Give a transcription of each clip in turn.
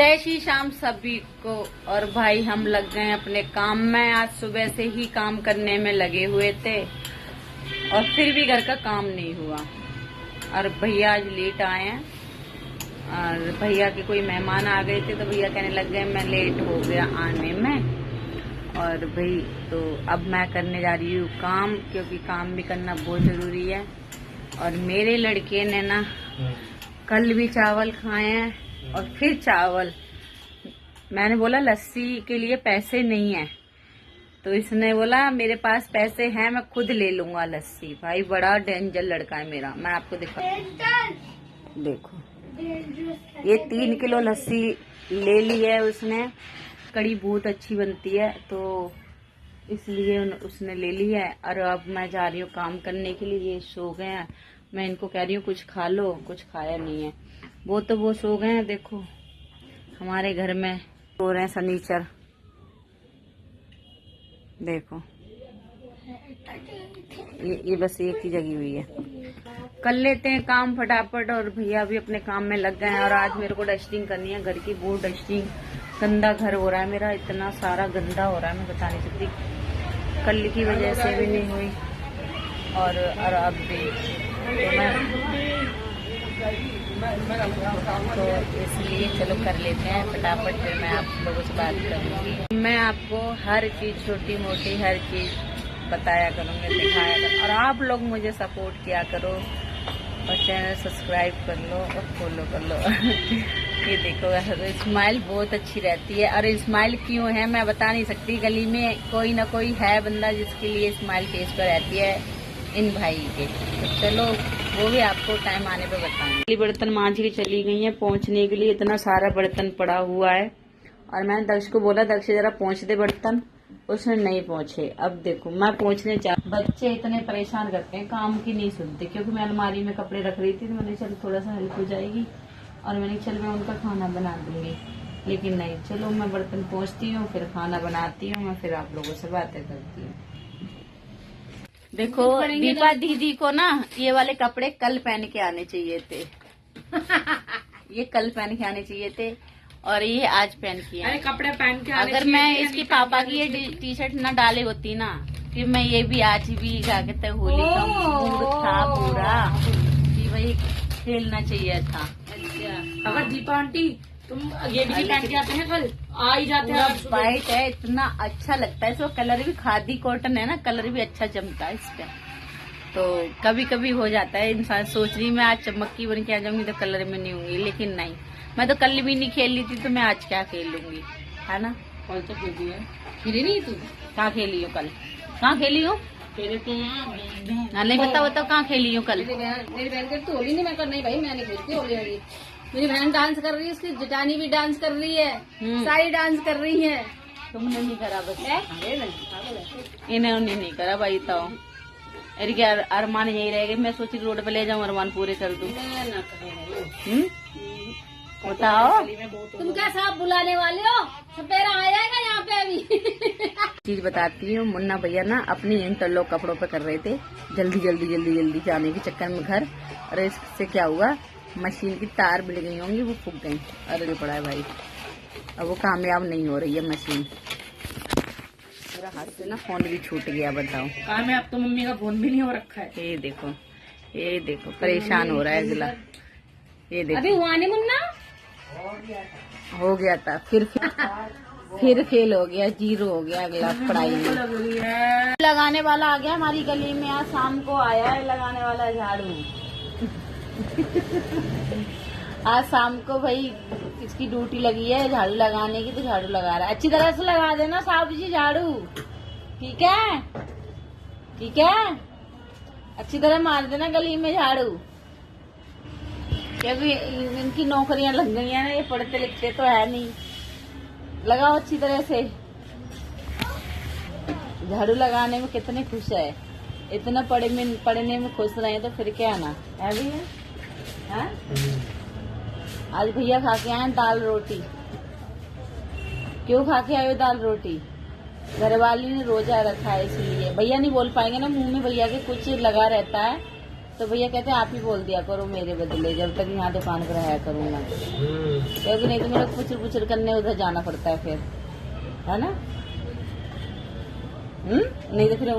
जय श्री शाम सभी को। और भाई हम लग गए अपने काम में। आज सुबह से ही काम करने में लगे हुए थे और फिर भी घर का काम नहीं हुआ। और भैया आज लेट आए हैं और भैया के कोई मेहमान आ गए थे तो भैया कहने लग गए मैं लेट हो गया आने में। और भाई तो अब मैं करने जा रही हूँ काम, क्योंकि काम भी करना बहुत जरूरी है। और मेरे लड़के ने ना कल भी चावल खाए हैं और फिर चावल। मैंने बोला लस्सी के लिए पैसे नहीं है तो इसने बोला मेरे पास पैसे हैं, मैं खुद ले लूंगा लस्सी। भाई बड़ा डेंजर लड़का है मेरा। मैं आपको देखो ये 3 किलो लस्सी ले ली है उसने। कड़ी बहुत अच्छी बनती है तो इसलिए उसने ले ली है। और अब मैं जा रही हूँ काम करने के लिए। ये सो गए हैं, मैं इनको कह रही हूँ कुछ खा लो, कुछ खाया नहीं है। वो सो गए हैं। देखो हमारे घर में सो रहे हैं सनीचर। देखो ये बस एक ही जगी हुई है। कर लेते हैं काम फटाफट। और भैया भी अपने काम में लग गए हैं। और आज मेरे को डस्टिंग करनी है घर की, बहुत डस्टिंग। गंदा घर हो रहा है मेरा, इतना सारा गंदा हो रहा है मैं बता नहीं सकती। कल की वजह से भी नहीं हुई और अब भी तो इसलिए चलो कर लेते हैं फटाफट, फिर मैं आप लोगों से बात करूंगी। मैं आपको हर चीज छोटी मोटी हर चीज बताया करूंगी, दिखाया करूंगी। और आप लोग मुझे सपोर्ट किया करो और चैनल सब्सक्राइब कर लो और फॉलो कर लो। ये देखो स्माइल बहुत अच्छी रहती है। और स्माइल क्यों है मैं बता नहीं सकती। गली में कोई ना कोई है बंदा जिसके लिए स्माइल फेस पर रहती है इन भाई के। तो चलो वो भी आपको टाइम आने पे बताऊंगी। बर्तन मांझ के चली गई है पहुंचने के लिए। इतना सारा बर्तन पड़ा हुआ है और मैंने दक्ष को बोला दक्ष जरा पहुंच दे बर्तन, उसने नहीं पहुंचे। अब देखो मैं पहुंचने बच्चे इतने परेशान करते हैं, काम की नहीं सुनते। क्योंकि मैं अलमारी में कपड़े रख रही थी तो मैंने चल थोड़ा सा हेल्प हो जाएगी और मैंने चल मैं उनका खाना बना दूंगी। लेकिन नहीं, चलो मैं बर्तन पहुंचती हूँ फिर खाना बनाती हूँ, मैं फिर आप लोगों से बातें करती हूँ। देखो दीपा दीदी को ना ये वाले कपड़े कल पहन के आने चाहिए थे। ये कल पहन के आने चाहिए थे और ये आज पहन के आए। कपड़े पहन के अगर मैं इसकी पापा की ये टी शर्ट ना डाली होती ना फिर मैं ये भी आज भी क्या कहते होली का मूड था पूरा कि भाई खेलना चाहिए था। अगर दीपा आंटी तुम ये भी पहन के आते हैं कल आ ही जाते हैं। वाइट है, इतना अच्छा लगता है। इसको कलर भी खादी कॉटन है ना, कलर भी अच्छा चमकता है इसका। तो कभी कभी हो जाता है इंसान सोच रही मैं आज चमक्की बन के आ जाऊंगी तो कलर में नहीं होंगी। लेकिन नहीं, मैं तो कल भी नहीं खेल रही थी तो मैं आज क्या खेल लूंगी, है ना। कल तो खेली है, खेली नहीं तू? कहाँ खेली हो कल? कहाँ खेली हो? नहीं बताओ कहाँ खेली हो कल? मेरी बहन कहती होली नहीं मैं कर, नहीं भाई मैं नहीं खेलती होली। होली मेरी बहन डांस कर रही है, उसकी जटानी भी डांस कर रही है, सारी डांस कर रही है। तुमने नहीं करा बस? इन्हें नहीं करा भाई। तो अरे अरमान यही रहेगा। मैं सोची रोड पे ले जाऊं अरमान पूरे कर दूं। बताओ तुम क्या साहब बुलाने वाले हो? सपेरा आ जाएगा यहाँ पे अभी। चीज बताती हूँ। मुन्ना भैया ना अपनी इंटरलॉक कपड़ों पे कर रहे थे जल्दी जाने के चक्कर में घर। और इससे क्या हुआ, मशीन की तार बिड़ गई होंगी, वो फूक गई। अरे जो पड़ा है भाई, अब वो कामयाब नहीं हो रही है मशीन। मेरा हाथ से ना फोन भी छूट गया। बताओ कामयाब तो मम्मी का फोन भी नहीं हो रखा है। ये देखो परेशान हो रहा है अगला। ये देखो अभी हुआ नहीं मुन्ना, हो गया था फिर फेल हो गया, 0 हो गया अगला पढ़ाई में। लगाने वाला आ गया हमारी गली में। आज शाम को आया है लगाने वाला झाड़ू। आज शाम को भाई इसकी ड्यूटी लगी है झाड़ू लगाने की, तो झाड़ू लगा रहा है। अच्छी तरह से लगा देना साहब जी झाड़ू, ठीक है? ठीक है, अच्छी तरह मार देना गली में झाड़ू। क्योंकि इनकी नौकरियां लग गई है ना, ये पढ़ते लिखते तो है नहीं। लगाओ अच्छी तरह से। झाड़ू लगाने में कितने खुश है, इतना पढ़ने में खुश रहे तो फिर क्या ना है भी है? आज भैया खा के आए दाल रोटी। क्यों खा के आए हो दाल रोटी? घरवाली ने रोजा रखा है इसलिए। भैया नहीं बोल पाएंगे ना, मुंह में भैया के कुछ लगा रहता है तो भैया कहते आप ही बोल दिया करो मेरे बदले, जब तक यहाँ दुकान पर रहा करूँगा, क्योंकि नहीं तो मेरे को पुचर पुचर करने उधर जाना पड़ता है फिर, है ना। नहीं तो फिर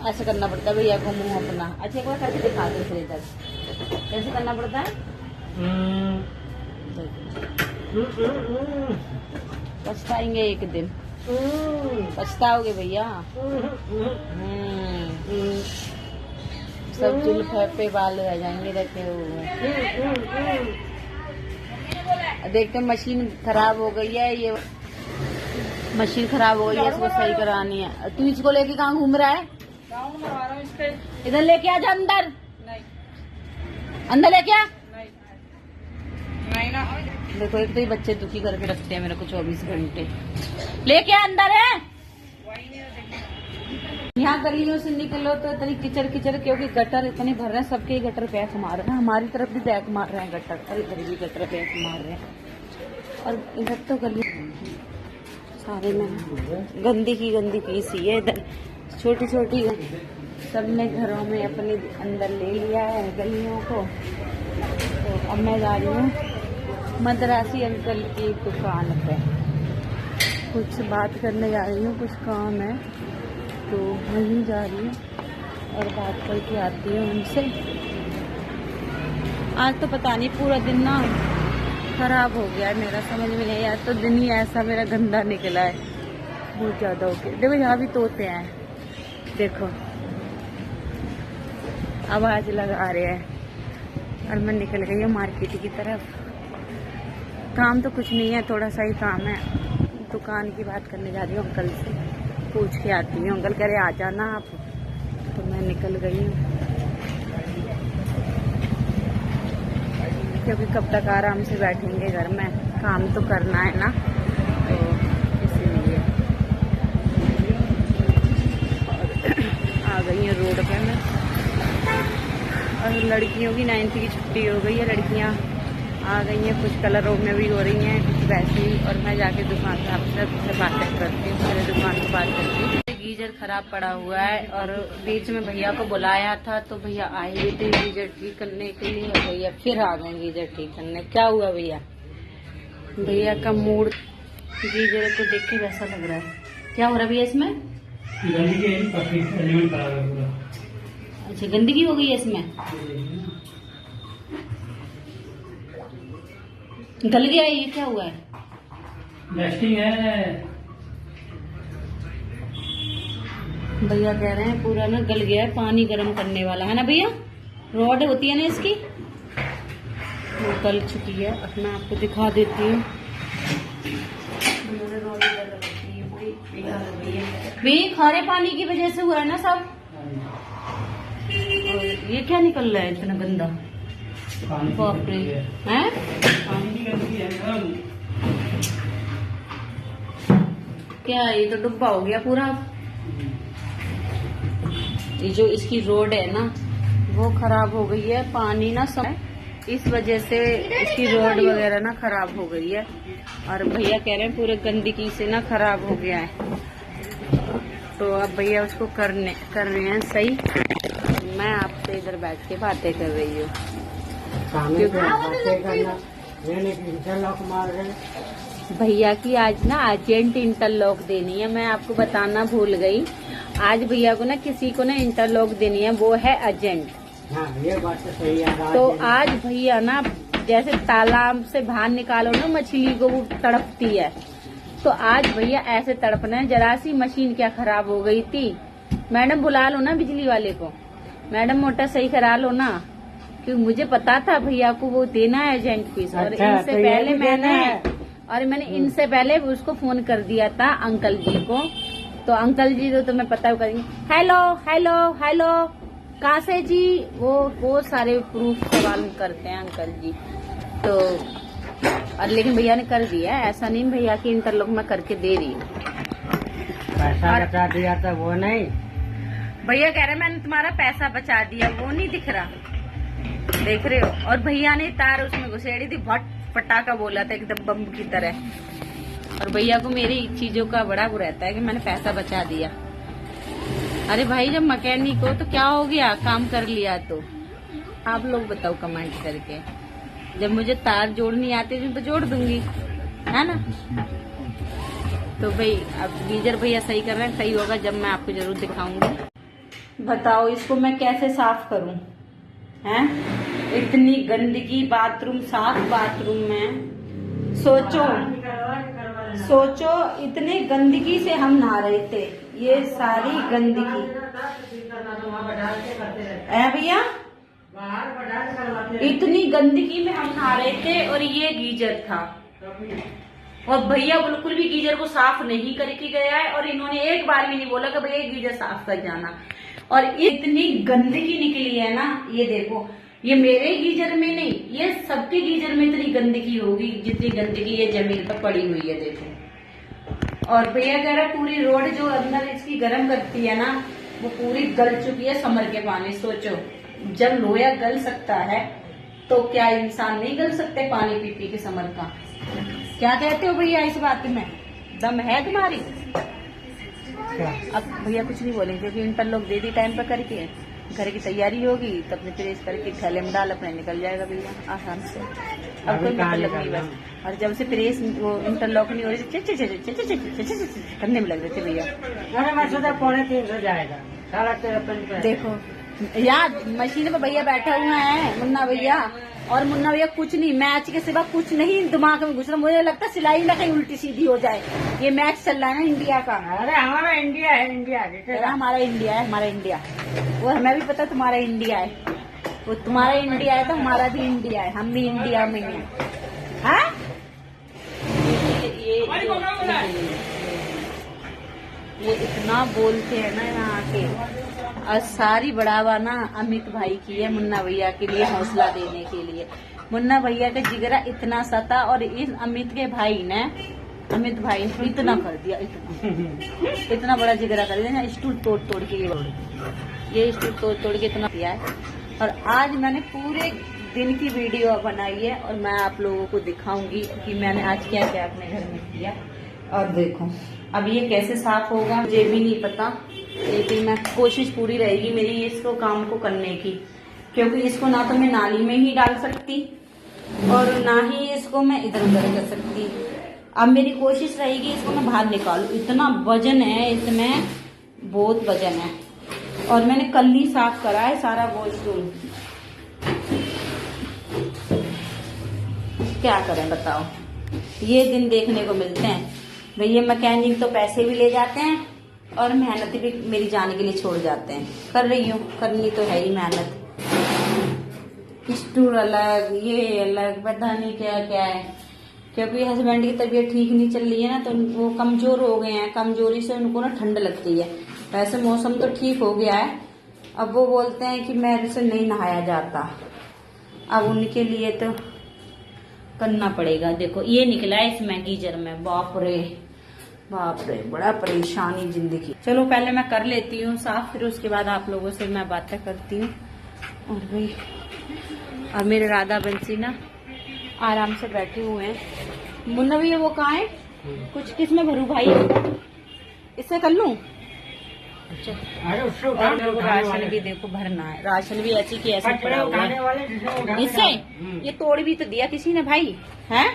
ऐसे करना पड़ता है भैया को मुंह अपना। अच्छा एक बार करके दिखा दो फिर इधर कैसे करना पड़ता है। पछताएंगे एक दिन, पछताओगे भैया। सब जुल्फे पे बाल रह जाएंगे रखे हुए। देखते मशीन खराब हो गई है, ये मशीन खराब हो गई है, इसको सही करानी है। तू इसको लेके कहाँ घूम रहा है? इधर लेके आ जा, अंदर अंदर लेके आ। नहीं ना, देखो एक तो ये बच्चे दुखी करके रखते हैं मेरे को 24 घंटे। लेके आ अंदर है। यहाँ गलियों से निकलो तो इतनी किचड़ किचड़, क्योंकि गटर इतने भर रहे हैं, सबके गटर बैक मार रहे हैं, हमारी तरफ भी बैक मार रहे हैं गटर, और इधर भी गटर बैक मार रहे हैं। और इधर तो गली सारे में गंदी की सी है, इधर छोटी छोटी सबने घरों में अपने अंदर ले लिया है गलियों को। तो अब मैं जा रही हूँ मद्रासी अंकल की दुकान पे, कुछ बात करने जा रही हूँ, कुछ काम है तो वहीं जा रही हूँ और बात करके आती हूँ उनसे। आज तो पता नहीं पूरा दिन ना खराब हो गया है मेरा, समझ में नहीं आया। तो दिन ही ऐसा मेरा गंदा निकला है बहुत ज्यादा होके। देखो यहाँ भी तोते हैं, देखो आवाज लगा रहे हैं। और मैं निकल गई हूँ मार्केट की तरफ। काम तो कुछ नहीं है, थोड़ा सा ही काम है, दुकान की बात करने जा रही हूँ, अंकल से पूछ के आती हूँ। अंकल कह रहे आ जाना आप, तो मैं निकल गई हूँ, क्योंकि कब तक आराम से बैठेंगे घर में, काम तो करना है ना, तो इसलिए आ गई हूँ रोड पे मैं। और लड़कियों की 9th की छुट्टी हो गई है, लड़कियाँ आ गई हैं, कुछ कलरों में भी हो रही हैं, कुछ वैसे ही। और मैं जाके दुकान से आपसे बातें करती हूँ, मेरे दुकान की बात करती हूँ। गीजर खराब पड़ा हुआ है और बीच में भैया को बुलाया था, तो भैया आए हुए थे गीजर ठीक करने के लिए, भैया फिर आ गए गीजर ठीक करने। क्या हुआ भैया? भैया का मूड गीजर को देख के वैसा लग रहा है। क्या हो रहा है भैया इसमें? अच्छा गंदगी हो गई है इसमें, गल गया है, ये क्या हुआ है? लास्टिंग है भैया कह रहे हैं पूरा ना गल गया है, पानी गर्म करने वाला है ना भैया, रॉड होती है ना इसकी, वो गल चुकी है। अब मैं आपको दिखा देती हूँ, भैया खारे पानी की वजह से हुआ है ना सब। और ये क्या निकल रहा है इतना गंदा? बाप रे, हैं? क्या ये तो डुब्बा हो गया पूरा। ये जो इसकी रोड है ना वो खराब हो गई है, पानी ना सब इस वजह से इसकी रोड वगैरह ना खराब हो गई है। और भैया कह रहे हैं पूरे गंदगी से ना खराब हो गया है, तो अब भैया उसको कर रहे हैं सही। मैं आपसे इधर बैठ के बातें कर रही हूँ। भैया की आज ना अर्जेंट इंटरलॉक देनी है, मैं आपको बताना भूल गई। आज भैया को ना किसी को ना इंटरलॉक देनी है, वो है अर्जेंट। हाँ, ये बात तो सही है। तो आज भैया ना जैसे तालाब से बाहर निकालो ना मछली को, वो तड़पती है, तो आज भैया ऐसे तड़पना है। जरा सी मशीन क्या खराब हो गई थी, मैडम बुला लो ना बिजली वाले को, मैडम मोटर सही करा लो ना, क्योंकि मुझे पता था भैया को वो देना है अर्जेंट फीस। और इनसे तो पहले मैंने इनसे पहले उसको फोन कर दिया था अंकल जी को, तो अंकल जी तो मैं पता करेंगे, हेलो हेलो हेलो कहाँ से जी, वो सारे प्रूफ सवाल करते हैं अंकल जी। तो और लेकिन भैया ने कर दिया, ऐसा नहीं भैया की इंटरलॉक मैं करके दे रही हूँ। पैसा बचा दिया था वो नहीं, भैया कह रहे मैंने तुम्हारा पैसा बचा दिया, वो नहीं दिख रहा, देख रहे हो। और भैया ने तार उसमें घुसेड़ी थी, भट पटाखा बोला था एकदम बम की तरह। और भैया को मेरी चीजों का बड़ा वो रहता है कि मैंने पैसा बचा दिया। अरे भाई जब मैकेनिक हो तो क्या हो गया, काम कर लिया तो। आप लोग बताओ कमेंट करके, जब मुझे तार जोड़नी आती थी तो जोड़ दूंगी, है ना। तो भाई अब गीजर भैया सही कर रहे हैं, सही होगा जब मैं आपको जरूर दिखाऊंगी। बताओ इसको मैं कैसे साफ करूं, हैं? इतनी गंदगी, बाथरूम साफ, बाथरूम में सोचो इतने गंदगी से हम नहा रहे थे, ये सारी गंदगी है भैया, इतनी गंदगी में हम नहा रहे थे और ये गीजर था। और भैया बिल्कुल भी गीजर को साफ नहीं करके गया है और इन्होंने एक बार भी नहीं बोला कि भैया गीजर साफ कर जाना। और इतनी गंदगी निकली है ना, ये देखो, ये मेरे गीजर में नहीं, ये सबके गीजर में इतनी गंदगी होगी जितनी गंदगी ये जमीन पर पड़ी हुई है, देखो। और भैया कह रहा पूरी रोड जो अंदर इसकी गर्म करती है ना, वो पूरी गल चुकी है समर के पानी। सोचो जब लोया गल सकता है तो क्या इंसान नहीं गल सकते पानी पी पी के समर का? क्या कहते हो भैया इस बात में, दम है तुम्हारी? अब भैया कुछ नहीं बोलेंगे क्योंकि इंटरलॉक दे दी टाइम पर करके, घर की तैयारी होगी तब अपने प्रेस करके थैले में डाल अपने निकल जाएगा भैया आराम से। अब कोई मतलब नहीं बस। और जब से प्रेस वो इंटरलॉक नहीं हो रही करने में लग रहे थे भैया। अरे मैं सोचा 2:45 जाएगा, 3:30 देखो यार मशीन पे भैया बैठा हुआ है मुन्ना भैया, और मुन्ना भैया कुछ नहीं, मैच के सिवा कुछ नहीं दिमाग में घुस रहा। मुझे लगता है सिलाई ना कहीं उल्टी सीधी हो जाए। ये मैच चल रहा है ना इंडिया का। अरे हमारा इंडिया है, इंडिया हमारा इंडिया है, हमारा इंडिया। वो हमें भी पता तुम्हारा इंडिया है, वो तुम्हारा इंडिया है तो हमारा भी इंडिया है, हम भी इंडिया में हैं। हाँ? ये इतना बोलते हैं ना यहाँ के, और सारी बढ़ावा ना अमित भाई की है मुन्ना भैया के लिए हौसला देने के लिए। मुन्ना भैया का जिगरा इतना सा था और इस अमित भाई ने इतना कर दिया, इतना बड़ा जिगरा कर दिया, स्टूल तोड़ तोड़ के ये स्टूल तोड़ तोड़ के इतना किया है। और आज मैंने पूरे दिन की वीडियो बनाई है और मैं आप लोगों को दिखाऊंगी कि मैंने आज क्या क्या अपने घर में किया। और देखो अब ये कैसे साफ होगा मुझे भी नहीं पता, लेकिन मैं कोशिश पूरी रहेगी मेरी इसको काम को करने की, क्योंकि इसको ना तो मैं नाली में ही डाल सकती और ना ही इसको मैं इधर उधर कर सकती। अब मेरी कोशिश रहेगी इसको मैं बाहर निकालूं, इतना वजन है इसमें, बहुत वजन है। और मैंने कल ही साफ करा है सारा वॉशरूम। क्या करें बताओ, ये दिन देखने को मिलते हैं भैया। मैकेनिक तो पैसे भी ले जाते हैं और मेहनत भी मेरी जाने के लिए छोड़ जाते हैं। कर रही हूँ, करनी तो है ही मेहनत। स्टूल अलग, ये अलग, पता नहीं क्या क्या है, क्योंकि हस्बैंड की तबीयत ठीक नहीं चल रही है ना, तो वो कमजोर हो गए हैं, कमजोरी से उनको ना ठंड लगती है। वैसे मौसम तो ठीक हो गया है, अब वो बोलते हैं कि मेरे से नहीं नहाया जाता, अब उनके लिए तो करना पड़ेगा। देखो ये निकला है इसमें गीजर में, बाप रे बड़ा परेशानी जिंदगी। चलो पहले मैं कर लेती हूँ साफ, फिर उसके बाद आप लोगों से मैं बातें करती हूँ। और भाई अब मेरे राधा बंसी ना आराम से बैठे हुए हैं। मुन्ना भैया वो कहाँ है, कुछ किसमें भरू भाई, इससे कर लूं? और राशन भी देखो भरना है, राशन भी ऐसी की ऐसी पड़ा हुआ है। इससे ये तोड़ भी तो दिया किसी ने भाई, है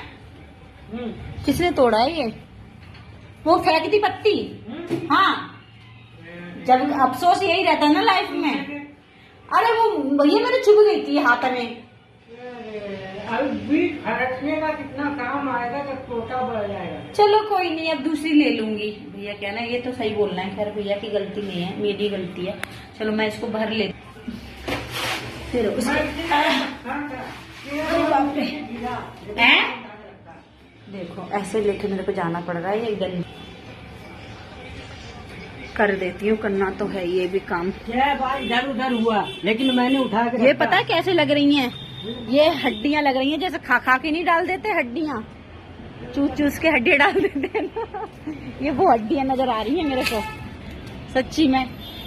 किसने तोड़ा है ये? वो फेंक दी पत्ती। हाँ जब अफसोस यही रहता है ना लाइफ में। अरे वो भैया मेरे चुभ गई थी हाथ में। अभी खरचने का कितना काम आएगा जब टोटा बढ़ जाएगा। चलो कोई नहीं, अब दूसरी ले लूंगी। भैया कहना ये तो सही बोलना है, खैर भैया की गलती नहीं है, मेरी गलती है। चलो मैं इसको भर ले, फिर देखो ऐसे लेके मेरे को जाना पड़ रहा है, ये गंदी कर देती हूँ, करना तो है ये भी काम। इधर उधर हुआ लेकिन मैंने उठा के ये पता है कैसे लग रही हैं, ये हड्डियां लग रही हैं, जैसे खा खा के नहीं डाल देते हड्डियां, चूस चूस के हड्डियां डाल देते हैं ना, ये वो हड्डियां नजर आ रही है मेरे को सच्ची में।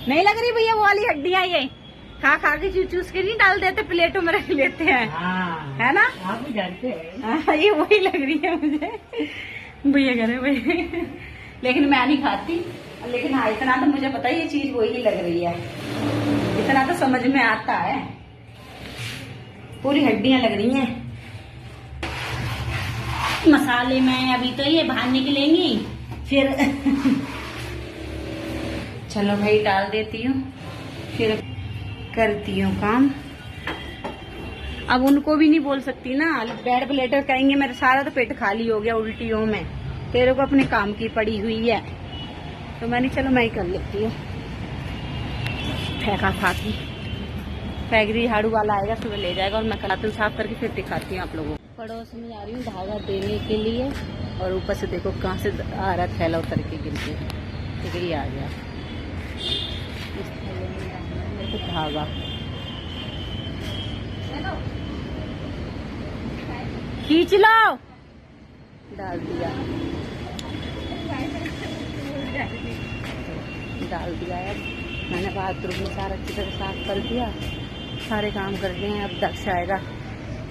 नहीं लग रही भैया वो वाली हड्डियां, ये खा खा के चूस चूस के नहीं डाल देते, प्लेटों में रख लेते हैं। है ना, आप भी जानते हैं। ये वही लग रही है मुझे। भैया कह रहे भाई लेकिन मैं नहीं खाती, लेकिन हाँ इतना तो मुझे पता है ये चीज वही लग रही है, इतना तो समझ में आता है। पूरी हड्डियां लग रही हैं मसाले में। अभी तो ये बाहर निकलेंगी फिर चलो भाई डाल देती हूँ, फिर करती हूँ काम। अब उनको भी नहीं बोल सकती ना, बेड प्लेटर कहेंगे मेरा सारा तो पेट खाली हो गया उल्टियों में, तेरे को अपने काम की पड़ी हुई है। तो मैंने चलो मैं ही कर लेती हूँ। फेंका फाकी फैक्ट्री झाड़ू वाला आएगा सुबह ले जाएगा और मैं कलातन साफ करके फिर दिखाती हूँ आप लोगों को। पड़ोस में जा रही हूँ धागा देने के लिए और ऊपर से देखो कहाँ से आ रहा थैला उतर के गिर के, ठीक है ये आ गया इस थैले में डालना मेरे को धागा। खींच लो, डाल दिया यार मैंने। बाथरूम में सारा अच्छी तरह साफ कर दिया, सारे काम कर दिए हैं। अब दक्ष आएगा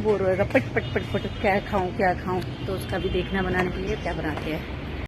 बोर होएगा पट पट पट पट क्या खाऊं क्या खाऊं, तो उसका भी देखना बनाने के लिए क्या बनाते हैं।